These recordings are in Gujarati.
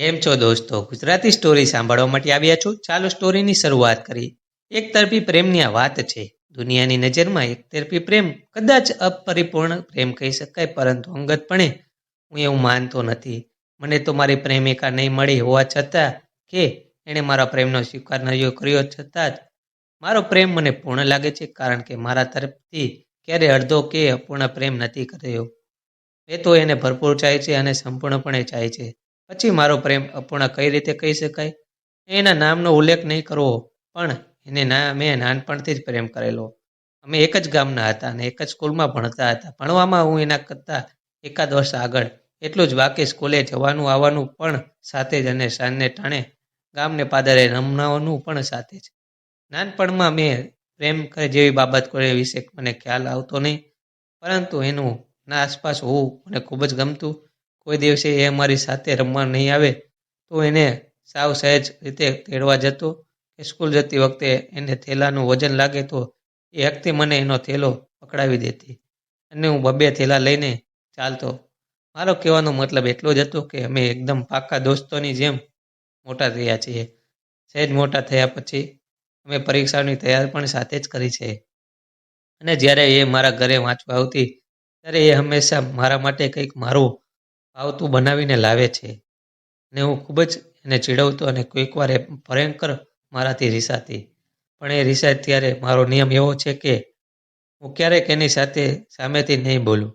કેમ છો દોસ્તો? ગુજરાતી સ્ટોરી સાંભળવા માટે આવ્યા છો? ચાલો સ્ટોરીની શરૂઆત કરીએ. એક તરફી પ્રેમની આ વાત છે. દુનિયાની નજરમાં એક તરફી પ્રેમ કદાચ અપરિપૂર્ણ પ્રેમ કહી શકાય, પરંતુ અંગતપણે હું એવું માનતો નથી. મને તો મારી પ્રેમિકા નહીં મળી હોવા છતાં કે એણે મારા પ્રેમનો સ્વીકાર નહીં કર્યો છતાં જ મારો પ્રેમ મને પૂર્ણ લાગે છે, કારણ કે મારા તરફથી ક્યારેય અડધો કે અપૂર્ણ પ્રેમ નથી કર્યો. એ તો એને ભરપૂર ચાહે છે અને સંપૂર્ણપણે ચાહે છે. પછી મારો પ્રેમ અપૂર્ણ કઈ રીતે કહી શકાય? એના નામનો ઉલ્લેખ નહીં કરવો, પણ મેં નાનપણથી જ પ્રેમ કરેલો. અમે એક જ ગામના હતા અને એક જ સ્કૂલમાં ભણતા હતા. ભણવામાં હું એના કરતાં એકાદ વર્ષ આગળ. એટલું જ બાકી સ્કૂલે જવાનું આવવાનું પણ સાથે જ, અને સાંજને ટાણે ગામને પાદરે રમવાનું પણ સાથે જ. નાનપણમાં મેં પ્રેમ જેવી બાબત કોઈ વિશે મને ખ્યાલ આવતો નહીં, પરંતુ એનું ના આસપાસ હોવું મને ખૂબ જ ગમતું. કોઈ દિવસે એ અમારી સાથે રમવા નહીં આવે તો એને સાવ સહેજ રીતે તેડવા જતો, કે સ્કૂલ જતી વખતે એને થેલાનું વજન લાગે તો એ હકથી મને એનો થેલો પકડાવી દેતી અને હું બબે થેલા લઈને ચાલતો. મારો કહેવાનો મતલબ એટલો જ હતો કે અમે એકદમ પાક્કા દોસ્તોની જેમ મોટા થયા છીએ. સહેજ મોટા થયા પછી અમે પરીક્ષાની તૈયારી પણ સાથે જ કરી છે. અને જ્યારે એ મારા ઘરે વાંચવા આવતી, ત્યારે એ હંમેશા મારા માટે કંઈક મારું ભાવતું બનાવીને લાવે છે. અને હું ખૂબ જ એને ચીડવતો અને કોઈકવાર એ ભયંકર મારાથી રીસાતી. પણ એ રીસાય ત્યારે મારો નિયમ એવો છે કે હું ક્યારેક એની સાથે સામેથી નહીં બોલું.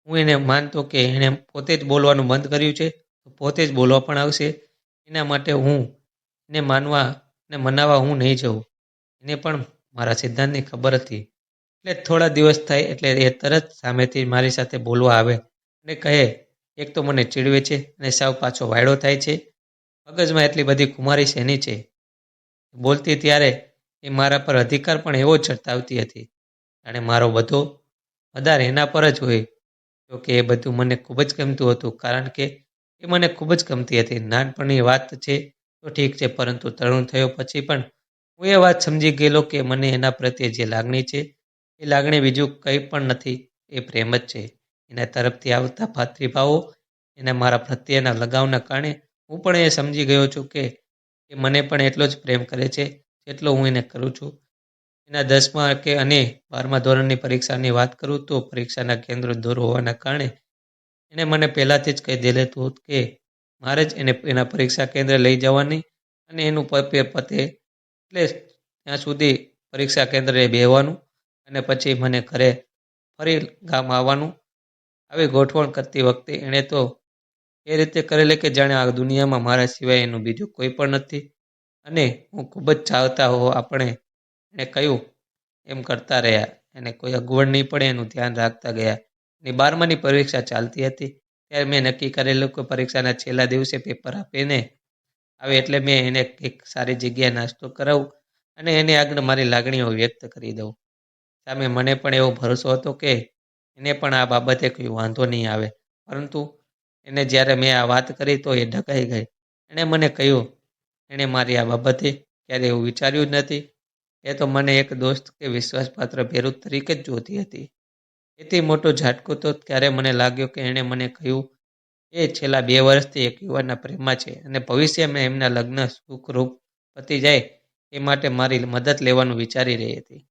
હું એને માનતો કે એણે પોતે જ બોલવાનું બંધ કર્યું છે, તો પોતે જ બોલવા પણ આવશે. એના માટે હું એને મનાવવા હું નહીં જઉં. એને પણ મારા સિદ્ધાંતની ખબર હતી. એટલે થોડા દિવસ થાય એટલે એ તરત સામેથી મારી સાથે બોલવા આવે અને કહે, એક તો મને ચીડવે છે અને સાવ પાછો વાયડો થાય છે. મગજમાં એટલી બધી ખુમારી શેની છે? બોલતી ત્યારે એ મારા પર અધિકાર પણ એવો જ જતાવતી હતી, જાણે મારો બધો આધાર એના પર જ હોય. જોકે એ બધું મને ખૂબ જ ગમતું હતું, કારણ કે એ મને ખૂબ જ ગમતી હતી. નાનપણની વાત છે તો ઠીક છે, પરંતુ તરુણ થયો પછી પણ હું એ વાત સમજી ગયેલો કે મને એના પ્રત્યે જે લાગણી છે, એ લાગણી બીજું કંઈ પણ નથી, એ પ્રેમ જ છે. એના તરફથી આવતા ભાતૃભાવો, એના મારા પ્રત્યેના લગાવના કારણે હું પણ એ સમજી ગયો છું કે એ મને પણ એટલો જ પ્રેમ કરે છે જેટલો હું એને કરું છું. એના 10મા કે અને 12મા ધોરણની પરીક્ષાની વાત કરું તો પરીક્ષાના કેન્દ્રો દૂર હોવાના કારણે એણે મને પહેલાંથી જ કહી દીધું હતું કે મારે જ એને એના પરીક્ષા કેન્દ્રે લઈ જવાની, અને એનું પેપર પતે એટલે ત્યાં સુધી પરીક્ષા કેન્દ્રે બેસવાનું અને પછી મને ઘરે ફરી ગામ આવવાનું. આવી ગોઠવણ કરતી વખતે એણે તો એ રીતે કરેલી કે જાણે આ દુનિયામાં મારા સિવાય એનું બીજું કોઈ પણ નથી. અને હું ખૂબ જ ચાહતા હો આપણે એણે કહ્યું એમ કરતા રહ્યા. એને કોઈ અગવડ નહીં પડે એનું ધ્યાન રાખતા ગયા. એની 12માની પરીક્ષા ચાલતી હતી ત્યારે મેં નક્કી કરેલું કે પરીક્ષાના છેલ્લા દિવસે પેપર આપીને આવે એટલે મેં એને એક સારી જગ્યાએ નાસ્તો કરાવું અને એની આગળ મારી લાગણીઓ વ્યક્ત કરી દઉં. સામે મને પણ એવો ભરોસો હતો કે એને પણ આ બાબતે કોઈ વાંધો નહીં આવે, પરંતુ એને જ્યારે મેં આ વાત કરી તો એ ઢકાઈ ગઈ. એણે મને કહ્યું એણે મારી આ બાબતે ક્યારેય એવું વિચાર્યું જ નથી. એ તો મને એક દોસ્ત કે વિશ્વાસપાત્ર ભેરુત તરીકે જ જોતી હતી. એથી મોટો ઝાટકો તો ત્યારે મને લાગ્યો કે એણે મને કહ્યું એ છેલ્લા 2 વર્ષથી એક યુવાનના પ્રેમમાં છે અને ભવિષ્યમાં એમના લગ્ન સુખરૂપ પતી જાય એ માટે મારી મદદ લેવાનું વિચારી રહી હતી.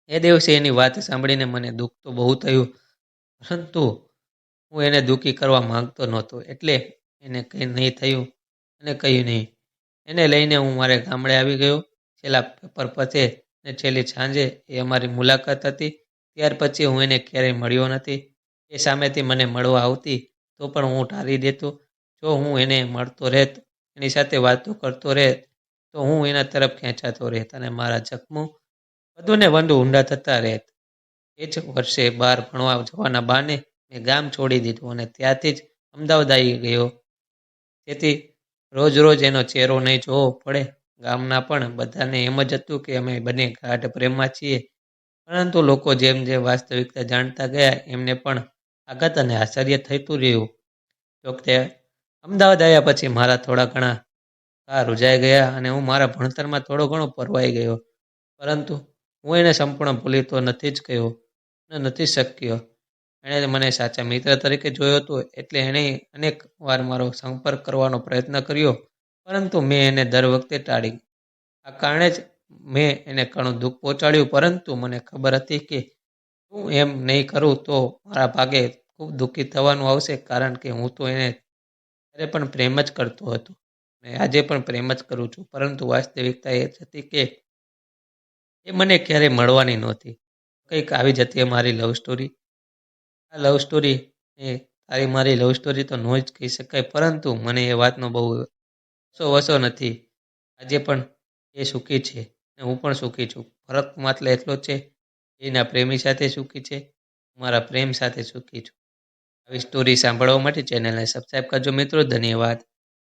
એ દિવસે એની વાત સાંભળીને મને દુઃખ તો બહુ થયું, પરંતુ હું એને દુઃખી કરવા માંગતો નહોતો, એટલે એને કંઈ નહીં થયું અને કહ્યું નહીં. એને લઈને હું મારે ગામડે આવી ગયો. છેલ્લા પેપર પતે ને છેલ્લી સાંજે એ અમારી મુલાકાત હતી. ત્યાર પછી હું એને ક્યારેય મળ્યો નથી. એ સામેથી મને મળવા આવતી તો પણ હું ટાળી દેતો. જો હું એને મળતો રહેત, એની સાથે વાતો કરતો રહેત, તો હું એના તરફ ખેંચાતો રહેત અને મારા જખમો વધુને વધુ ઊંડા થતા રહેત. એ જ વર્ષે બહાર ભણવા જવાના બહાને મેં ગામ છોડી દીધું અને ત્યાંથી જ અમદાવાદ આવી ગયો, જેથી રોજ રોજ એનો ચહેરો નહીં જોવો પડે. ગામના પણ બધાને એમ જ હતું કે અમે બંને ગાઢ પ્રેમમાં છીએ, પરંતુ લોકો જેમ જેમ વાસ્તવિકતા જાણતા ગયા એમને પણ આઘાત અને આશ્ચર્ય થતું રહ્યું. જોકે અમદાવાદ આવ્યા પછી મારા થોડા ઘણા રૂજાઈ ગયા અને હું મારા ભણતરમાં થોડો ઘણો પરવાઈ ગયો, પરંતુ હું એને સંપૂર્ણ ભૂલી તો નથી જ ગયો અને નથી શક્યો. એણે મને સાચા મિત્ર તરીકે જોયો હતો, એટલે એણે અનેક વાર મારો સંપર્ક કરવાનો પ્રયત્ન કર્યો, પરંતુ મેં એને દર વખતે ટાળી. આ કારણે જ મેં એને ઘણું દુઃખ પહોંચાડ્યું, પરંતુ મને ખબર હતી કે હું એમ નહીં કરું તો મારા ભાગે ખૂબ દુઃખી થવાનું આવશે, કારણ કે હું તો એને ત્યારે પણ પ્રેમ જ કરતો હતો અને આજે પણ પ્રેમ જ કરું છું. પરંતુ વાસ્તવિકતા એ જ હતી કે એ મને ક્યારેય મળવાની નહોતી. કંઈક આવી જ હતી અમારી લવ સ્ટોરી. આ લવ સ્ટોરી એ તારી મારી લવ સ્ટોરી તો ન જ કહી શકાય, પરંતુ મને એ વાતનો બહુ વસો નથી. આજે પણ એ સુખી છે અને હું પણ સુખી છું. ફરક માત્ર એટલો જ છે, એના પ્રેમી સાથે સુખી છે, હું મારા પ્રેમ સાથે સુખી છું. આવી સ્ટોરી સાંભળવા માટે ચેનલને સબસ્ક્રાઈબ કરજો મિત્રો. ધન્યવાદ.